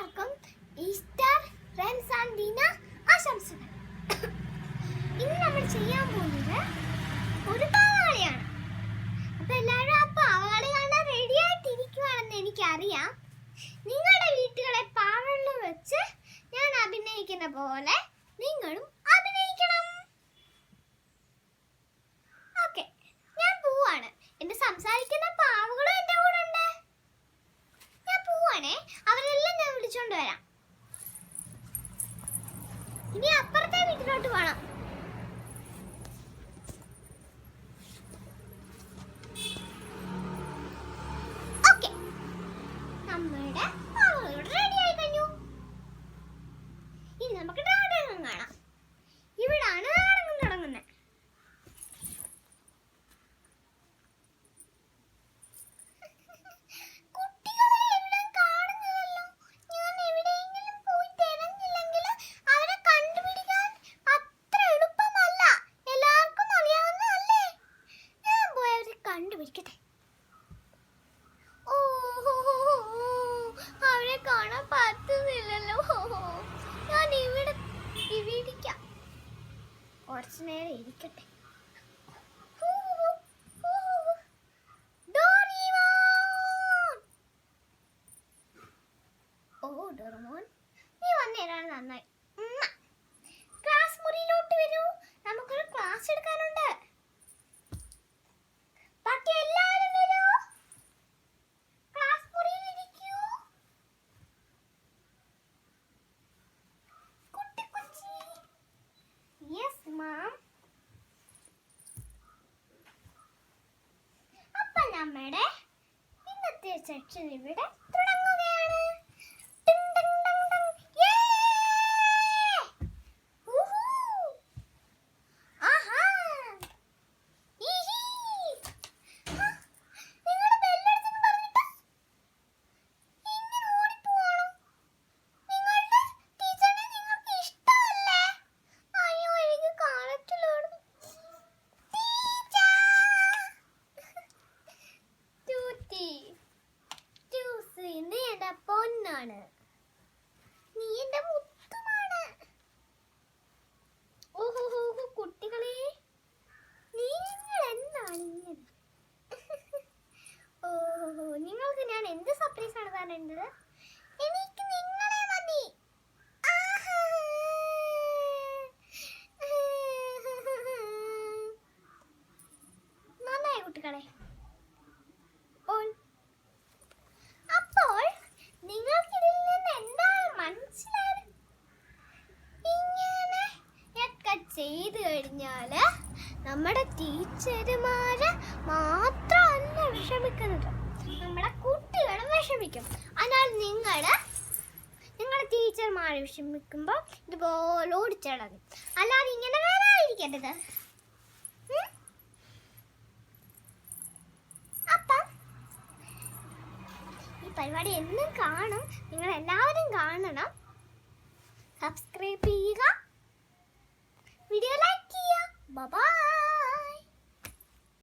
എല്ലാവർക്കും ഈസ്റ്റർ റംസാൻ ദിന ആശംസകൾ. ഇന്ന് നമ്മൾ ചെയ്യാൻ പോകുന്നത് ഒരു പാവകളിയാണ്. അപ്പൊ എല്ലാവരും ആ പാവകളി കാണാൻ റെഡി ആയിട്ടിരിക്കുവാണെന്ന് എനിക്കറിയാം. നിങ്ങളുടെ വീട്ടുകളെ പാവകളിൽ വെച്ച് ഞാൻ അഭിനയിക്കുന്ന പോലെ നിങ്ങളും അഭിനയിക്കണം. ഓക്കെ, ഞാൻ പോവാണ്. എന്റെ സംസാരിക്കുന്ന പാവകളും എന്റെ കൂടെ ഉണ്ട്. ഞാൻ പോവാണേ. അവരെല്ലാം ഞാൻ വിളിച്ചോണ്ട് വരാം. ഇനി അപ്പുറത്തെ വീട്ടിലോട്ട് പോണം. ഓക്കെ, നമ്മുടെ പാവകളോട് റെഡി ആയി കഴിഞ്ഞു. ഇനി നമുക്ക് നാടകം കാണാം. ഇവിടാണ് നാടകം തുടങ്ങുന്നത്. അവരെ കാണാൻ പറ്റുന്നില്ലല്ലോ. ഞാൻ ഇവിടെ ഇരിക്കാം, കുറച്ചു നേരം ഇരിക്കട്ടെ. ഓ ഡോറമോൻ, നീ വന്നേരാണ് നന്നായി. ക്ലാസ് മുറിയിലോട്ട് വരൂ, നമുക്കൊരു ക്ലാസ് എടുക്കാനുണ്ട്. ബാക്കി എല്ലാവരും വരൂ, ക്ലാസ് മുറിയിൽ ഇരിക്കൂ. കുട്ടി കുച്ചി. Yes ma'am. അപ്പൊ നമ്മുടെ ഇന്നത്തെ സെക്ഷൻ ഇവിടെ തുടങ്ങുകയാണ്. ടിങ് ടിങ് ടിങ് ടിങ്. യേ! ഊഹൂ! ആഹാ! ഈഹി! ഹാ! നിങ്ങളുടെ ബെല്ലടിച്ചെന്ന് പറഞ്ഞിട്ട് ഇങ്ങനെ ഓടിപ്പോവാണോ? നിങ്ങളുടെ ടീച്ചറിനെ നിങ്ങൾക്ക് ഇഷ്ടമല്ലേ? അയ്യോ, എനിക്ക് കാണത്തില്ലായിരുന്നു. ടൂറ്റി, ടൂസി, നീ എന്റെ പൊന്നാണ്. നീ എന്റെ മുത്തുമാണ്. ഓഹോ, കുട്ടികളെ, നിങ്ങൾ എന്താണ് ഇങ്ങനെ? ഓഹോ, നിങ്ങൾക്ക് ഞാൻ എന്ത് സർപ്രൈസ് ആണ് തരേണ്ടത്? എനിക്ക് നിങ്ങളെ മതി. ആഹാ. നന്നായി കുട്ടികളെ. അപ്പോൾ നിങ്ങൾക്കിതിൽ നിന്ന് എന്താണ് മനസ്സിലായത്? ഇങ്ങനെയൊക്കെ ചെയ്തു കഴിഞ്ഞാല് നമ്മുടെ ടീച്ചർമാര് മാത്രമല്ല വിഷമിക്കുന്നത്, നമ്മുടെ കുട്ടികളും വിഷമിക്കും. അതിനാൽ നിങ്ങളുടെ ടീച്ചർമാർ വിഷമിക്കുമ്പോൾ ഇതുപോലെ ഓടിച്ചടങ്ങും. അല്ലാതെ ഇങ്ങനെ വരാതിരിക്കരുത്. അപ്പം ഈ പരിപാടി എന്നും കാണും. നിങ്ങൾ എല്ലാവരും കാണണം. സബ്സ്ക്രൈബ് ചെയ്യുക, വീഡിയോ ലൈക്ക് ചെയ്യുക. ബൈ.